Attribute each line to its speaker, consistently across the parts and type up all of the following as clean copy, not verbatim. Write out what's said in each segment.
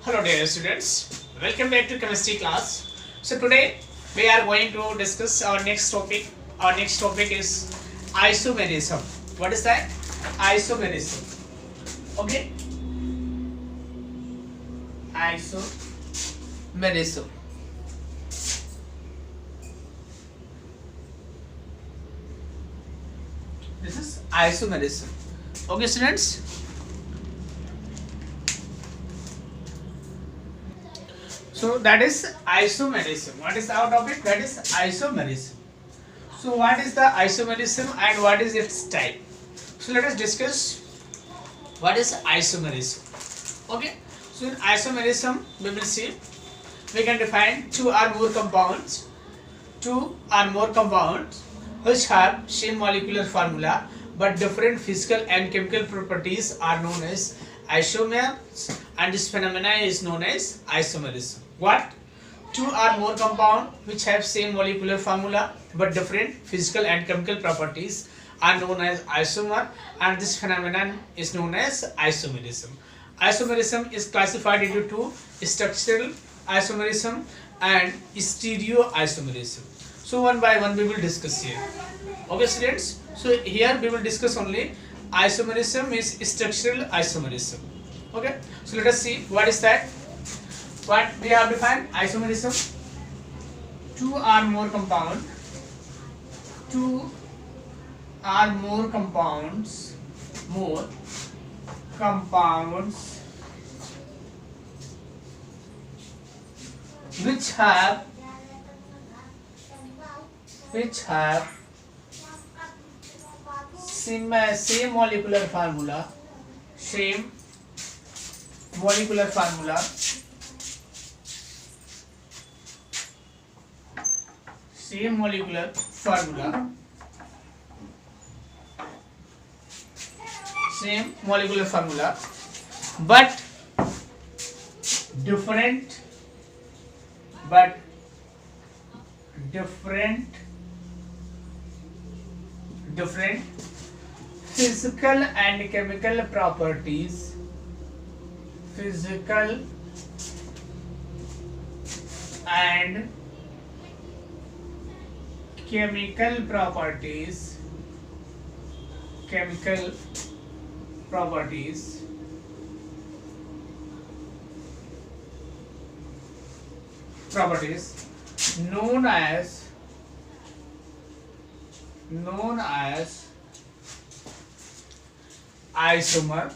Speaker 1: Hello dear students, welcome back to chemistry class. So today we are going to discuss our next topic. Our next topic is isomerism. What is that? Isomerism. Okay? Isomerism. This is isomerism. Okay students? So that is isomerism. What is our topic? That is isomerism. So what is the isomerism and what is its type? So let us discuss what is isomerism. Okay. So in isomerism we will see we can define two or more compounds which have same molecular formula but different physical and chemical properties are known as isomers, and this phenomenon is known as isomerism. What? Two or more compounds which have same molecular formula but different physical and chemical properties are known as isomer, and this phenomenon is known as isomerism. Isomerism is classified into two: structural isomerism and stereoisomerism. So one by one we will discuss here. Okay students, so here we will discuss only isomerism is structural isomerism. Okay, so let us see what is that. What we have defined isomerism: two or more compounds which have same molecular formula, same molecular formula but different physical and chemical properties known as isomer.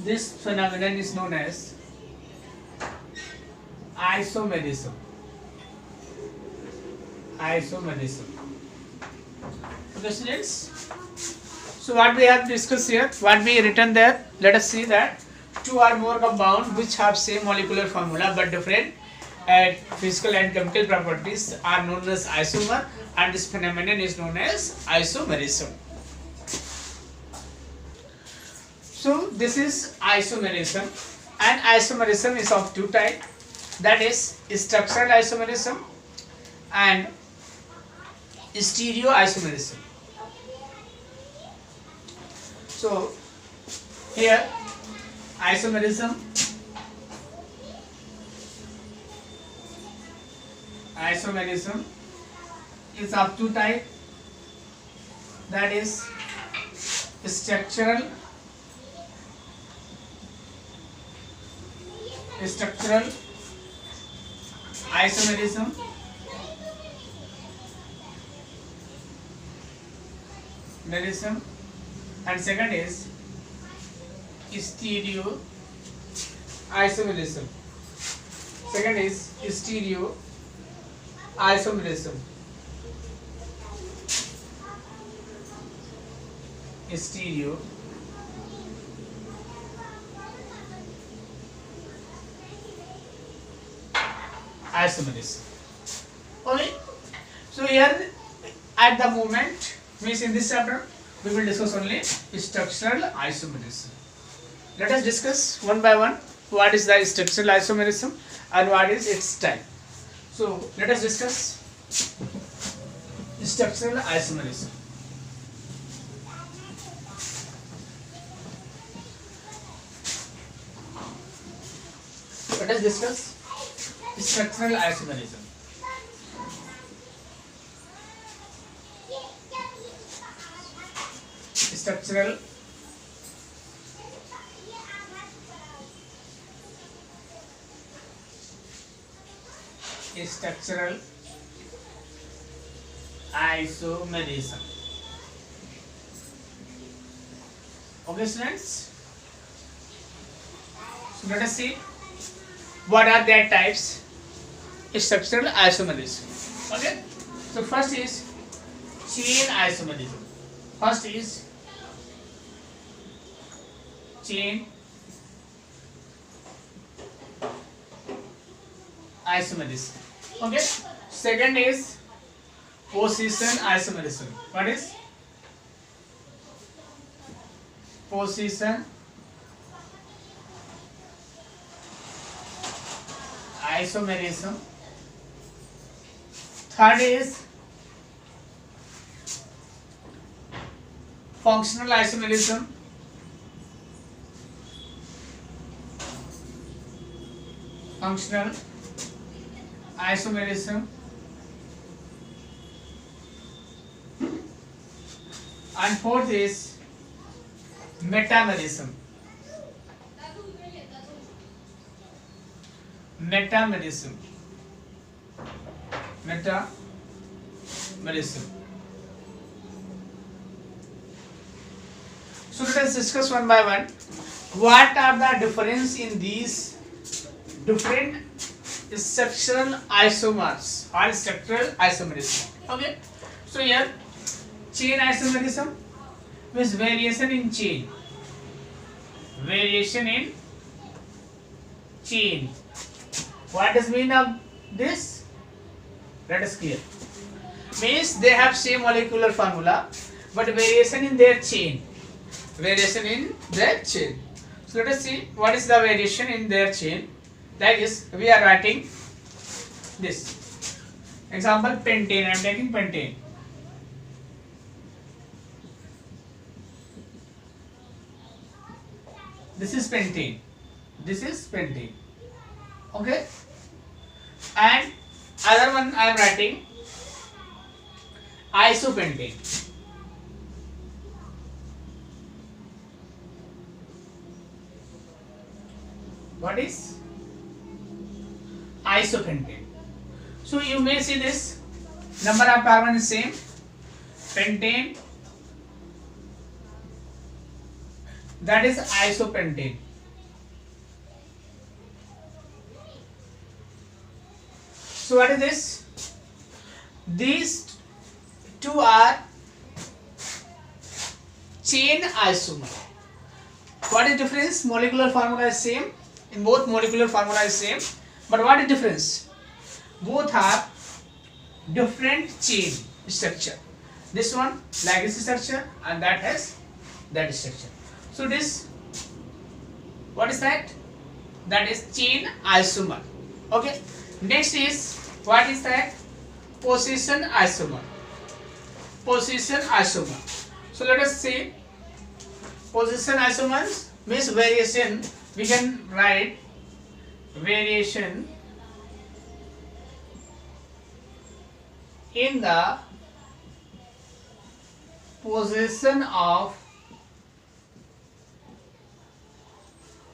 Speaker 1: This phenomenon is known as isomerism. Okay students, so what we have discussed here, what we written there, let us see that two or more compounds which have same molecular formula but different physical and chemical properties are known as isomer, and this phenomenon is known as isomerism. So this is isomerism, and isomerism is of two types, that is structural isomerism and stereoisomerism. So here isomerism is of two types, that is structural isomerism and second is stereoisomerism. isomerism. Okay. So here at the moment, means in this chapter, we will discuss only structural isomerism. Let us discuss one by one what is the structural isomerism and what is its type. So let us discuss structural isomerism. Let us discuss structural isomerism. Structural isomerism. Okay, students. So let us see what are their types. Structural isomerism. Okay. So first is chain isomerism. First is chain isomerism. Okay. Second is position isomerism. What is position isomerism? Third is functional isomerism. Functional isomerism. And fourth is metamerism. Metamerism. So let us discuss one by one. What are the difference in these different structural isomers or structural isomerism? Okay. So here chain isomerism means variation in chain. Variation in chain. What does mean of this? Let us clear. Means they have same molecular formula, but variation in their chain. Variation in their chain. So let us see what is the variation in their chain. That is, we are writing this. Example, pentane. I am taking pentane. This is pentane. This is pentane. Okay. And other one I am writing isopentane. What is isopentane? So you may see this number of carbon is same. Pentane, that is isopentane. So what is this? These two are chain isomer. What is difference? Molecular formula is same. In both molecular formula is same. But what is difference? Both have different chain structure. This one like this structure and that has that structure. So this, what is that? That is chain isomer. Okay. Next is, what is that? Position isomer. Position isomer. So let us see. Position isomers means variation. We can write variation in the position of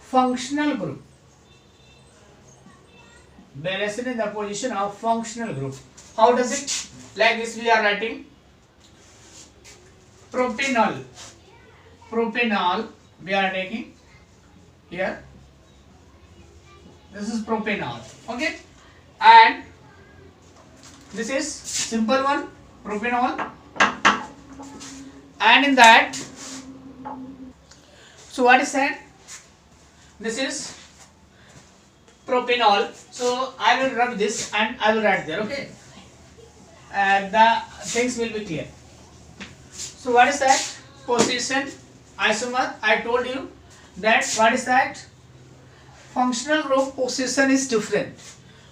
Speaker 1: functional group. Variation in the position of functional group. How does it? Like this we are writing propanol. Propanol we are taking here. This is propanol. Okay. And this is simple one, propanol. And in that, so what is that? This is propanol. So I will rub this and I will write there. Okay, and the things will be clear. So what is that? Position isomer. I told you that. What is that? Functional group position is different.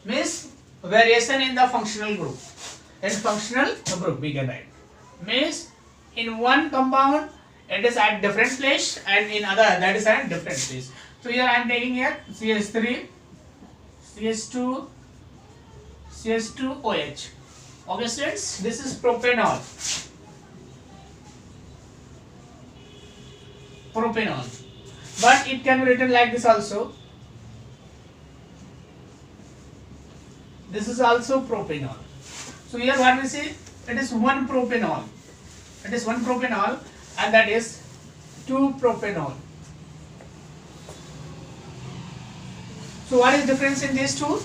Speaker 1: Means variation in the functional group. In functional group we can write. Means in one compound it is at different place and in other that is at different place. So here I am taking here CH3, CH2, CH2OH. Okay students, this is propanol. Propanol. But it can be written like this also. This is also propanol. So here what we see, it is one propanol. It is one propanol and that is 2 propanol. So what is difference in these two?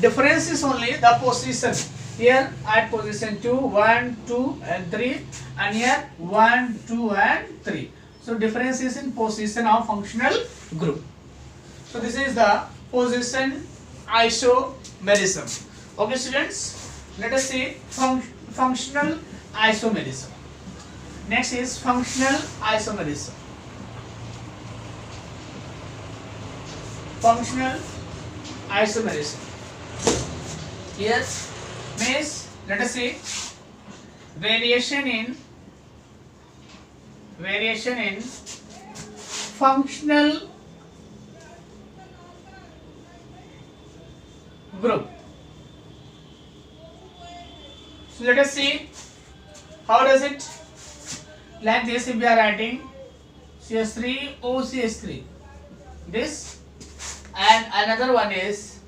Speaker 1: Difference is only the position. Here at position 2, 1, 2 and 3 and here 1, 2 and 3. So difference is in position of functional group. So this is the position isomerism. Okay students, let us see functional isomerism. Next is functional isomerism. Functional isomerism. Here means, let us see, variation in functional group. So let us see how does it. Like this, if we are writing CH3 OCH3, this, and another one is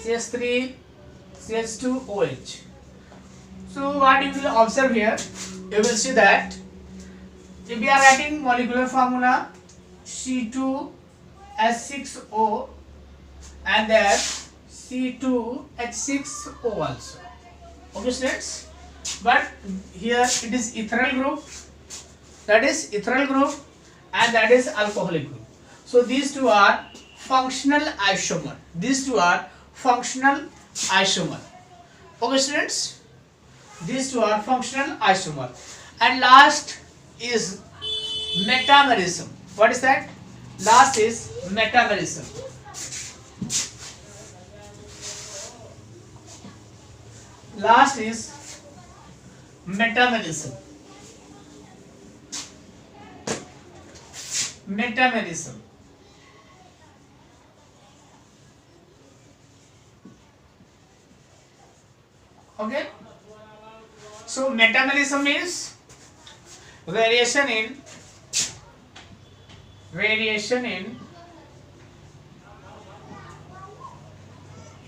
Speaker 1: CH3 CH2 OH. So what you will observe here, you will see that if we are writing molecular formula C2H6O and there C2H6O also. Okay students, but here it is ethyl group, that is ethyl group and that is alcoholic group. So these two are functional isomer. These two are functional isomer. Okay students, these two are functional isomer. And last is metamerism. What is that? Last is metamerism. Last is metamerism. Metamerism. Okay. So metamerism is variation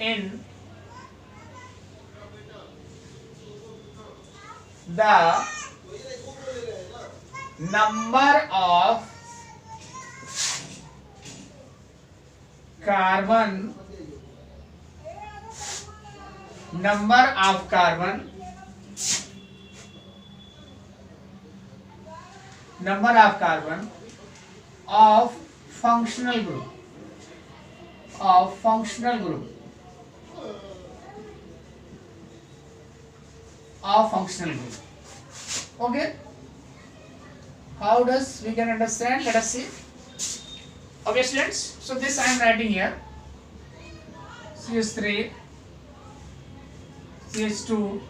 Speaker 1: in the number of carbon of functional group Okay, how does we can understand? Let us see. Okay students, so this I am writing here CH3 CH2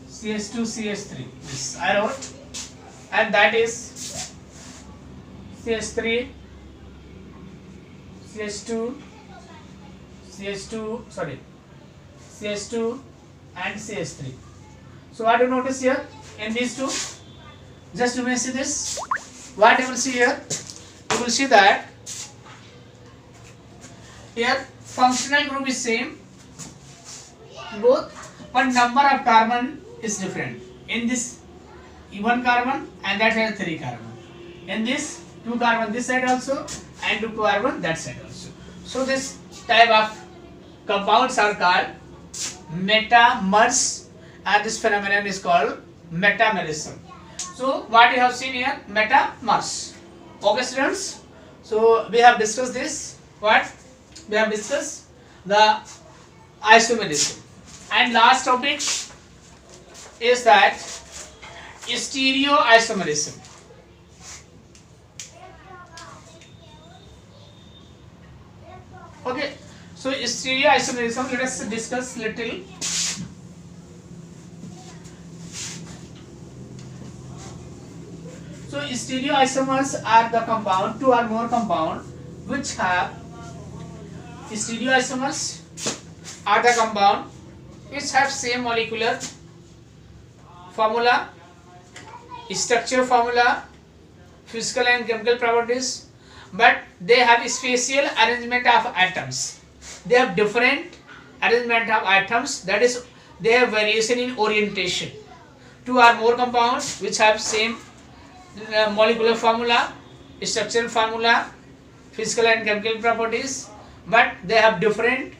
Speaker 1: CH3, this I wrote, and that is CH3 CH2 and CH3. So what do you notice here in these two? Just you may see this. What you will see here? You will see that here functional group is same both, but number of carbon is different. In this one carbon and that has 3 carbon. In this 2 carbon this side also and 2 carbon that side also. So this type of compounds are called metamers and this phenomenon is called metamerism. So what you have seen here, metamers. Okay students, so we have discussed this. What? we have discussed the isomerism. And last topic is that stereoisomerism. Okay, so stereoisomerism, let us discuss little. So stereoisomers are the compound, two or more compound which have stereoisomers are the compound which have same molecular formula, structure formula, physical and chemical properties, but they have spatial arrangement of atoms. They have different arrangement of atoms, that is, they have variation in orientation. Two or more compounds which have same molecular formula, structural formula, physical and chemical properties, but they have different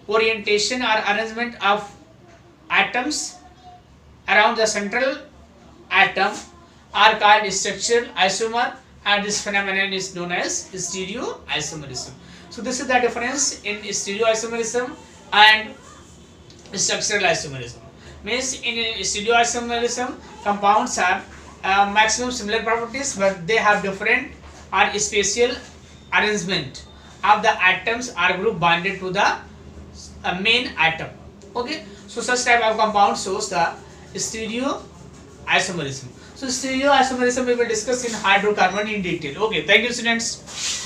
Speaker 1: orientation or arrangement of atoms around the central atom are called structural isomer, and this phenomenon is known as stereoisomerism. So this is the difference in stereoisomerism and structural isomerism. Means in stereoisomerism, compounds have maximum similar properties, but they have different or spatial arrangement of the atoms or group bonded to the main atom. Okay, so such type of compound shows the stereoisomerism. So stereoisomerism we will discuss in hydrocarbon in detail. Okay, thank you students.